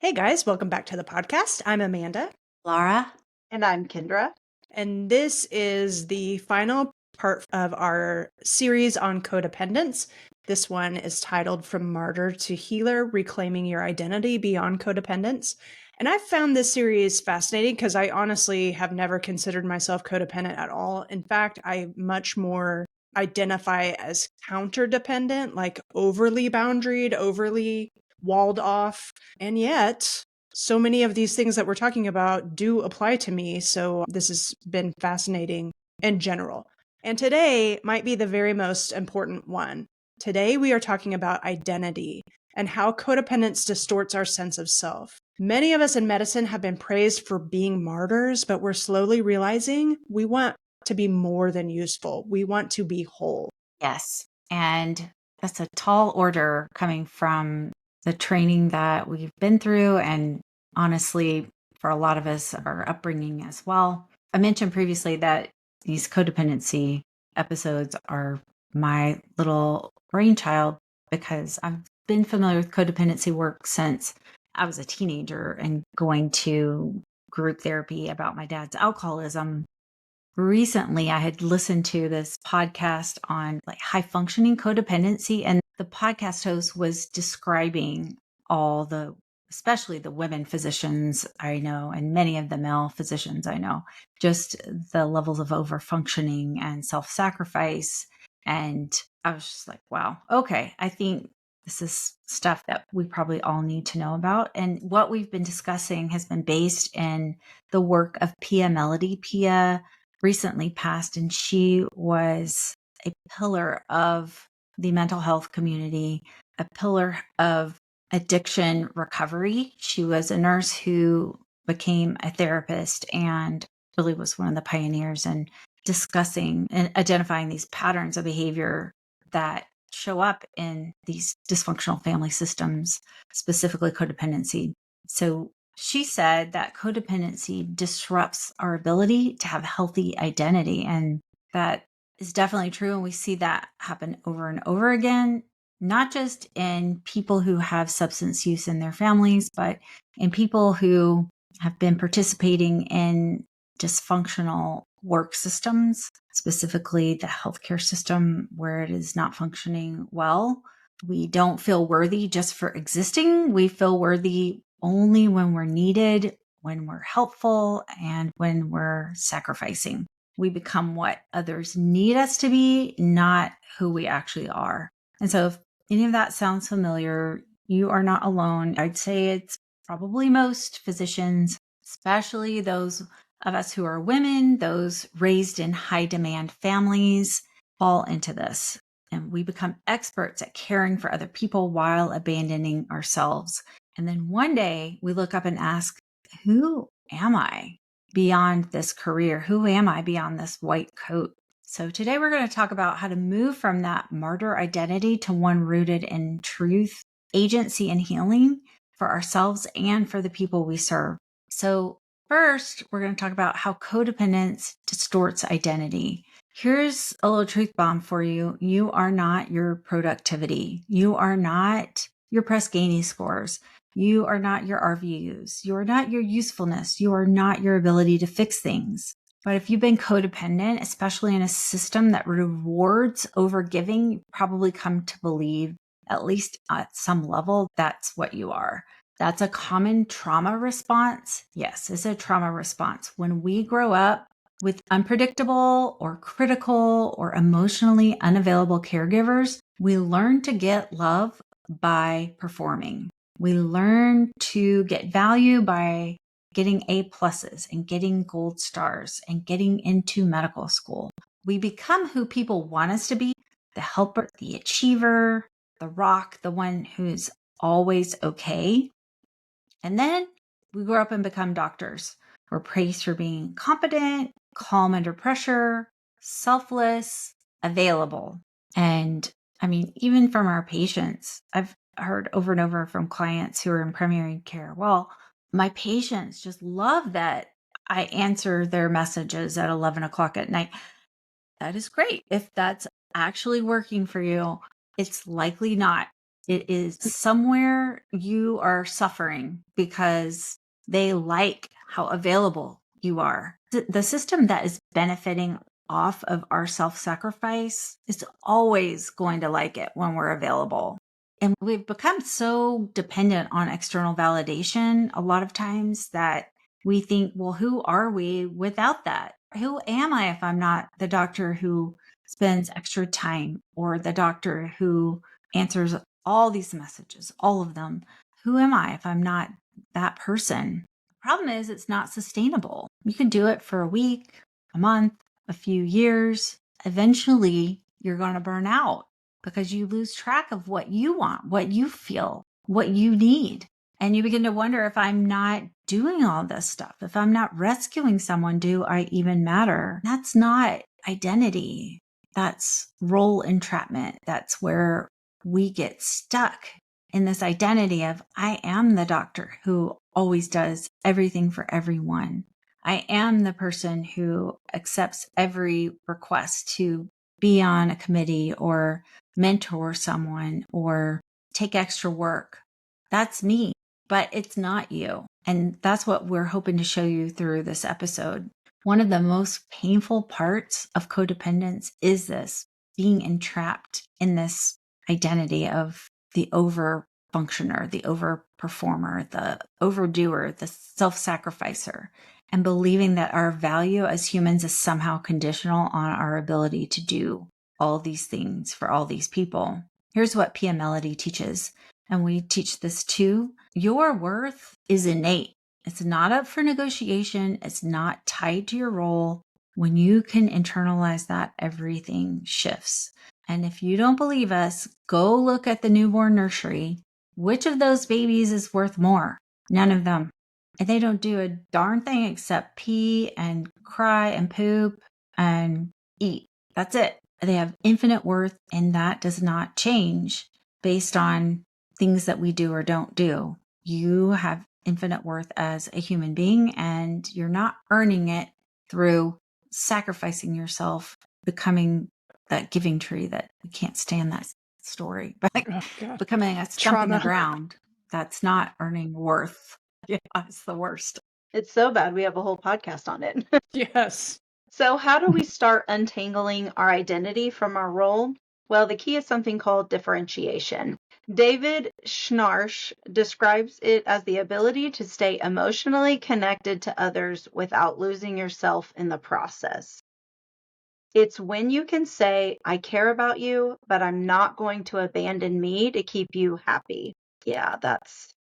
Hey guys, welcome back to the podcast. I'm Amanda, Laura? And I'm Kendra. and this is the final part of our series on codependence. This one is titled From Martyr to Healer Reclaiming Your Identity Beyond Codependence. And I've found this series fascinating because I honestly have never considered myself codependent at all. In fact, I much more identify as counter-dependent, like overly boundaried, overly walled off. And yet, so many of these things that we're talking about do apply to me. So this has been fascinating in general. And today might be the very most important one. Today we are talking about identity and how codependence distorts our sense of self. Many of us in medicine have been praised for being martyrs, but we're slowly realizing we want to be more than useful. We want to be whole. Yes. And that's a tall order coming from the training that we've been through. And honestly, for a lot of us, our upbringing as well. I mentioned previously that these codependency episodes are my little brainchild because I've been familiar with codependency work since I was a teenager and going to group therapy about my dad's alcoholism. Recently, I had listened to this podcast on like high functioning codependency, and the podcast host was describing all the, especially the women physicians I know, and many of the male physicians I know, just the levels of over functioning and self sacrifice. And I was just like, wow, okay, I think this is stuff that we probably all need to know about. And what we've been discussing has been based in the work of Pia Melody. Pia recently passed, and she was a pillar of the mental health community, a pillar of addiction recovery. She was a nurse who became a therapist and really was one of the pioneers in discussing and identifying these patterns of behavior that show up in these dysfunctional family systems, specifically codependency. So she said that codependency disrupts our ability to have healthy identity. And that is definitely true. And we see that happen over and over again, not just in people who have substance use in their families, but in people who have been participating in dysfunctional work systems, specifically the healthcare system where it is not functioning well. We don't feel worthy just for existing. We feel worthy only when we're needed, when we're helpful, and when we're sacrificing. We become what others need us to be, not who we actually are. And so if any of that sounds familiar, you are not alone. I'd say it's probably most physicians, especially those of us who are women, those raised in high demand families, fall into this. And we become experts at caring for other people while abandoning ourselves. And then one day we look up and ask, who am I beyond this career? Who am I beyond this white coat? So today we're going to talk about how to move from that martyr identity to one rooted in truth, agency, and healing for ourselves and for the people we serve. So first, we're going to talk about how codependence distorts identity. Here's a little truth bomb for you. You are not your productivity. You are not your Press Ganey scores. You are not your RVUs. You are not your usefulness. You are not your ability to fix things. But if you've been codependent, especially in a system that rewards overgiving, you probably come to believe, at least at some level, that's what you are. That's a common trauma response. Yes, it's a trauma response. When we grow up with unpredictable or critical or emotionally unavailable caregivers, we learn to get love by performing. We learn to get value by getting A pluses and getting gold stars and getting into medical school. We become who people want us to be, the helper, the achiever, the rock, the one who's always okay. And then we grow up and become doctors. We're praised for being competent, calm under pressure, selfless, available. And I mean, even from our patients, I've heard over and over from clients who are in primary care, well, my patients just love that I answer their messages at 11 o'clock at night. That is great. If that's actually working for you, it's likely not It is somewhere you are suffering because they like how available you are. The system that is benefiting off of our self-sacrifice is always going to like it when we're available. And we've become so dependent on external validation a lot of times that we think, well, who are we without that? Who am I if I'm not the doctor who spends extra time, or the doctor who answers all these messages, all of them? Who am I if I'm not that person? The problem is it's not sustainable. You can do it for a week, a month, a few years. Eventually, you're going to burn out because you lose track of what you want, what you feel, what you need. And you begin to wonder, if I'm not doing all this stuff, if I'm not rescuing someone, do I even matter? That's not identity. That's role entrapment. That's where we get stuck in this identity of, I am the doctor who always does everything for everyone. I am the person who accepts every request to be on a committee or mentor someone or take extra work. That's me, but it's not you. And that's what we're hoping to show you through this episode. One of the most painful parts of codependence is this being entrapped in this identity of the over functioner, the over performer, the overdoer, the self sacrificer, and believing that our value as humans is somehow conditional on our ability to do all these things for all these people. Here's what Pia Melody teaches, and we teach this too. Your worth is innate. It's not up for negotiation. It's not tied to your role. When you can internalize that, everything shifts. And if you don't believe us, go look at the newborn nursery. Which of those babies is worth more? None of them. And they don't do a darn thing except pee and cry and poop and eat. That's it. They have infinite worth, and that does not change based on things that we do or don't do. You have infinite worth as a human being, and you're not earning it through sacrificing yourself, becoming that giving tree. That we can't stand that story, but Oh, God. becoming a stump in the ground. That's not earning worth. Yeah, it's the worst. It's so bad we have a whole podcast on it. Yes. So how do we start untangling our identity from our role? Well, the key is something called differentiation. David Schnarch describes it as the ability to stay emotionally connected to others without losing yourself in the process. It's when you can say, I care about you, but I'm not going to abandon me to keep you happy. Yeah, that's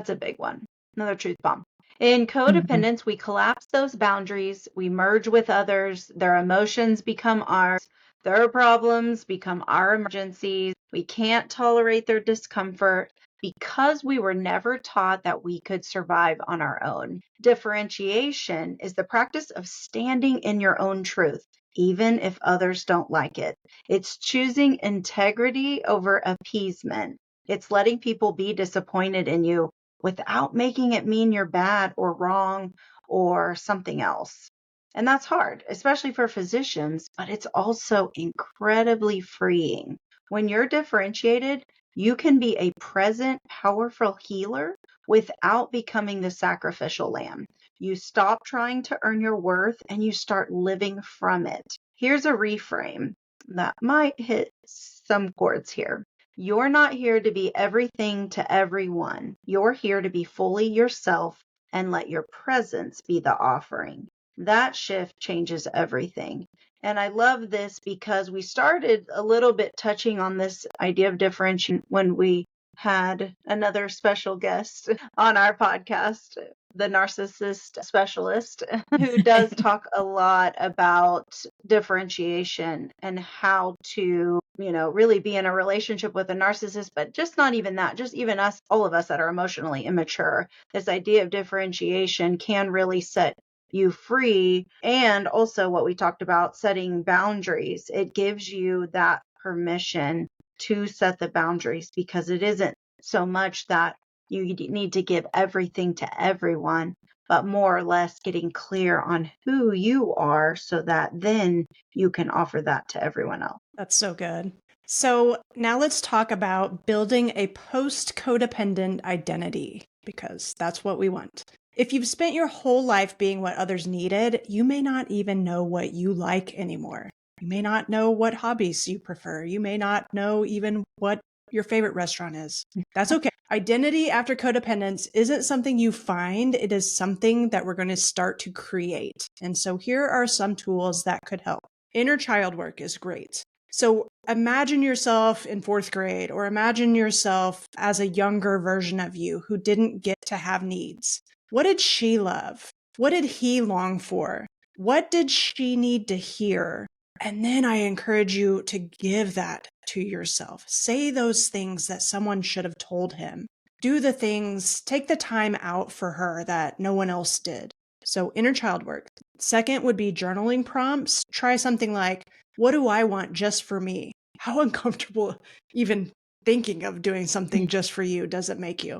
a big one. Another truth bomb. In codependence, we collapse those boundaries, we merge with others, their emotions become ours, their problems become our emergencies. We can't tolerate their discomfort because we were never taught that we could survive on our own. Differentiation is the practice of standing in your own truth, even if others don't like it. It's choosing integrity over appeasement. It's letting people be disappointed in you without making it mean you're bad or wrong or something else. And that's hard, especially for physicians, but it's also incredibly freeing. When you're differentiated, you can be a present, powerful healer without becoming the sacrificial lamb. You stop trying to earn your worth and you start living from it. Here's a reframe that might hit some chords here. You're not here to be everything to everyone. You're here to be fully yourself and let your presence be the offering. That shift changes everything. And I love this because we started a little bit touching on this idea of differentiation when we had another special guest on our podcast, the narcissist specialist, who does talk a lot about differentiation and how to, really be in a relationship with a narcissist, but just not even that, just even us, all of us that are emotionally immature. This idea of differentiation can really set you free. And also what we talked about, setting boundaries, it gives you that permission to set the boundaries, because it isn't so much that you need to give everything to everyone, but more or less getting clear on who you are so that then you can offer that to everyone else. That's so good. So now let's talk about building a post-codependent identity, because that's what we want. If you've spent your whole life being what others needed, you may not even know what you like anymore. You may not know what hobbies you prefer. You may not know even what your favorite restaurant is. That's okay. Identity after codependence isn't something you find. It is something that we're going to start to create. And so here are some tools that could help. Inner child work is great. So imagine yourself in fourth grade, or imagine yourself as a younger version of you who didn't get to have needs. What did she love? What did he long for? What did she need to hear? And then I encourage you to give that to yourself. Say those things that someone should have told him. Do the things, take the time out for her that no one else did. So inner child work. Second would be journaling prompts. Try something like, what do I want just for me? How uncomfortable even thinking of doing something just for you does it make you?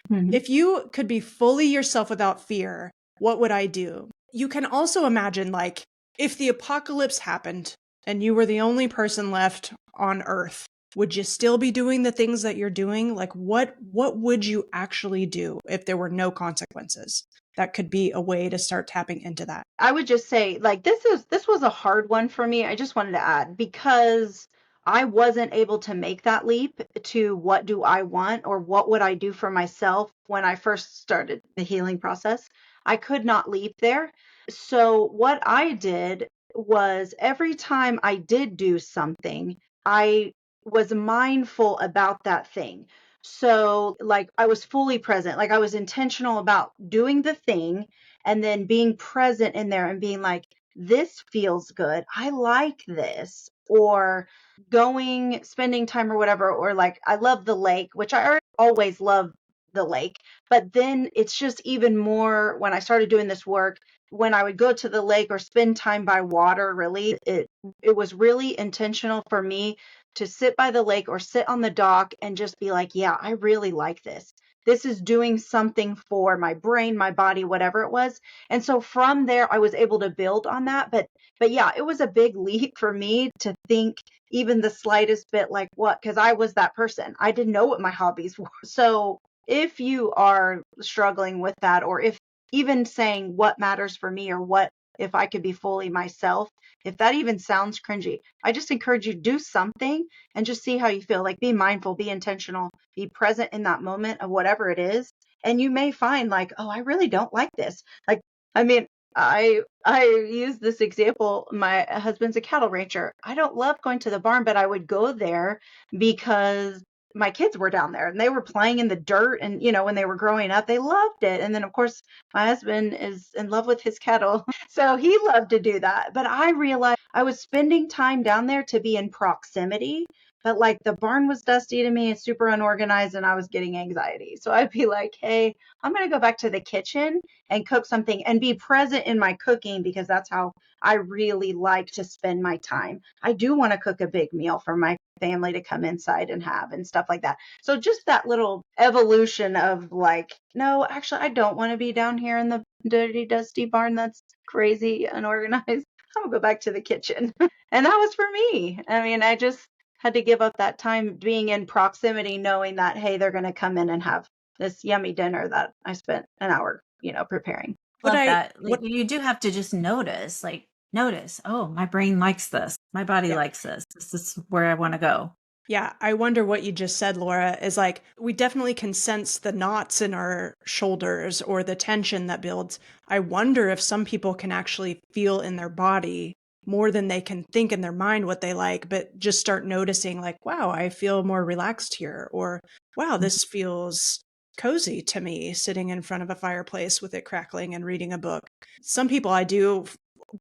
If you could be fully yourself without fear, what would I do? You can also imagine, like, if the apocalypse happened and you were the only person left on Earth, would you still be doing the things that you're doing? Like, what would you actually do if there were no consequences? That could be a way to start tapping into that. I would just say, like, this was a hard one for me. I just wanted to add, because I wasn't able to make that leap to what do I want or what would I do for myself when I first started the healing process. I could not leap there. So what I did was every time I did do something, I was mindful about that thing. So, like, I was fully present, like I was intentional about doing the thing and then being present in there and being like, this feels good. I like this. Or going, spending time or whatever. Or like, I love the lake, which I always love the lake. But then it's just even more when I started doing this work, when I would go to the lake or spend time by water, really, it was really intentional for me to sit by the lake or sit on the dock and just be like, yeah, I really like this. This is doing something for my brain, my body, whatever it was. And so from there, I was able to build on that. But yeah, it was a big leap for me to think even the slightest bit like what, because I was that person. I didn't know what my hobbies were. So if you are struggling with that, or if even saying what matters for me or what if I could be fully myself, if that even sounds cringy, I just encourage you to do something and just see how you feel. Like, be mindful, be intentional, be present in that moment of whatever it is. And you may find like, oh, I really don't like this. Like, I mean, I use this example. My husband's a cattle rancher. I don't love going to the barn, but I would go there because my kids were down there and they were playing in the dirt, and when they were growing up, they loved it. And then of course my husband is in love with his cattle, so he loved to do that. But I realized I was spending time down there to be in proximity, but like the barn was dusty to me and super unorganized, and I was getting anxiety. So I'd be like, hey, I'm going to go back to the kitchen and cook something and be present in my cooking, because that's how I really like to spend my time. I do want to cook a big meal for my family to come inside and have and stuff like that. So just that little evolution of like, no, actually, I don't want to be down here in the dirty, dusty barn that's crazy unorganized. I'm gonna go back to the kitchen. And that was for me. I mean, I just had to give up that time being in proximity, knowing that, hey, they're going to come in and have this yummy dinner that I spent an hour, preparing. Love that. Like, you do have to just notice, oh, my brain likes this. My body likes this. This is where I want to go. Yeah, I wonder what you just said, Laura, is like, we definitely can sense the knots in our shoulders or the tension that builds. I wonder if some people can actually feel in their body more than they can think in their mind what they like, but just start noticing like, wow, I feel more relaxed here. Or, wow, this feels cozy to me sitting in front of a fireplace with it crackling and reading a book. Some people, I do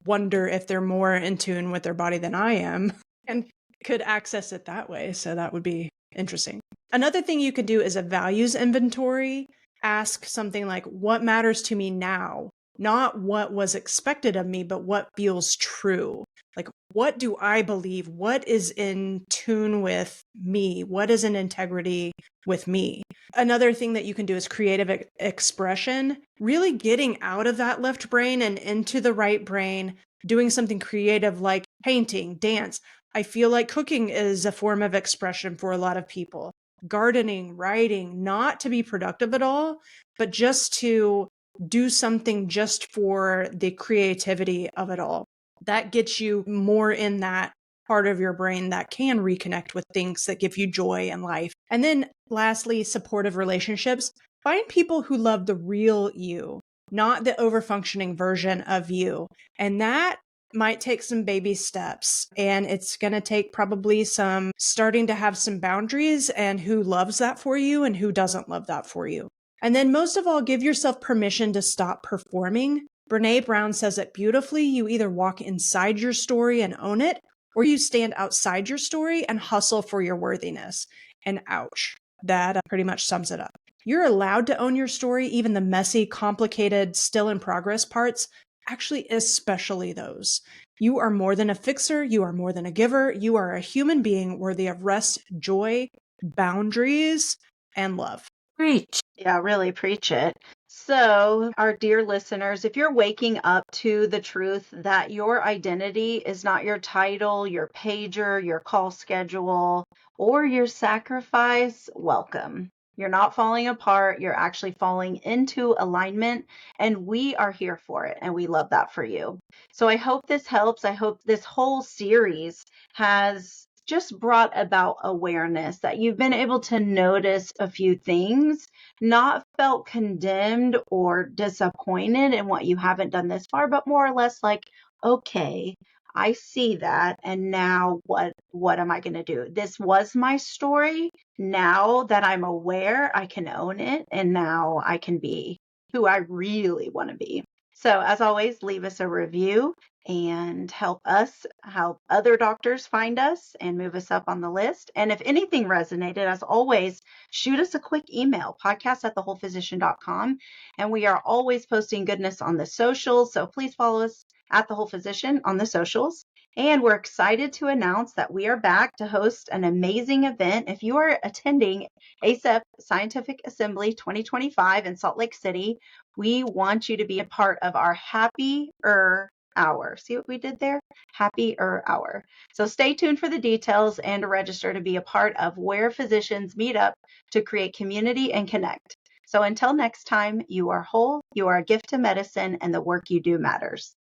wonder if they're more in tune with their body than I am. And could access it that way. So that would be interesting. Another thing you could do is a values inventory. Ask something like, what matters to me now? Not what was expected of me, but what feels true. Like, what do I believe? What is in tune with me? What is in integrity with me? Another thing that you can do is creative expression, really getting out of that left brain and into the right brain, doing something creative like painting, dance. I feel like cooking is a form of expression for a lot of people. Gardening, writing, not to be productive at all, but just to do something just for the creativity of it all. That gets you more in that part of your brain that can reconnect with things that give you joy in life. And then lastly, supportive relationships. Find people who love the real you, not the overfunctioning version of you. And that might take some baby steps, and it's going to take probably some starting to have some boundaries and who loves that for you and who doesn't love that for you. And then most of all, give yourself permission to stop performing. Brene Brown says it beautifully. You either walk inside your story and own it, or you stand outside your story and hustle for your worthiness. And ouch, that pretty much sums it up. You're allowed to own your story, even the messy, complicated, still in progress parts. Actually, especially those. You are more than a fixer. You are more than a giver. You are a human being worthy of rest, joy, boundaries, and love. Preach. Yeah, really preach it. So, our dear listeners, if you're waking up to the truth that your identity is not your title, your pager, your call schedule, or your sacrifice, welcome. You're not falling apart. You're actually falling into alignment, and we are here for it, and we love that for you. So, I hope this helps. I hope this whole series has just brought about awareness, that you've been able to notice a few things, not felt condemned or disappointed in what you haven't done this far, but more or less like, okay, I see that, and now what am I going to do? This was my story. Now that I'm aware, I can own it, and now I can be who I really want to be. So, as always, leave us a review and help us help other doctors find us and move us up on the list. And if anything resonated, as always, shoot us a quick email, podcast@thewholephysician.com. And we are always posting goodness on the socials. So please follow us at The Whole Physician on the socials. And we're excited to announce that we are back to host an amazing event. If you are attending ASEP Scientific Assembly 2025 in Salt Lake City, we want you to be a part of our Happier Hour. See what we did there? Happier Hour. So stay tuned for the details and to register to be a part of where physicians meet up to create community and connect. So until next time, you are whole, you are a gift to medicine, and the work you do matters.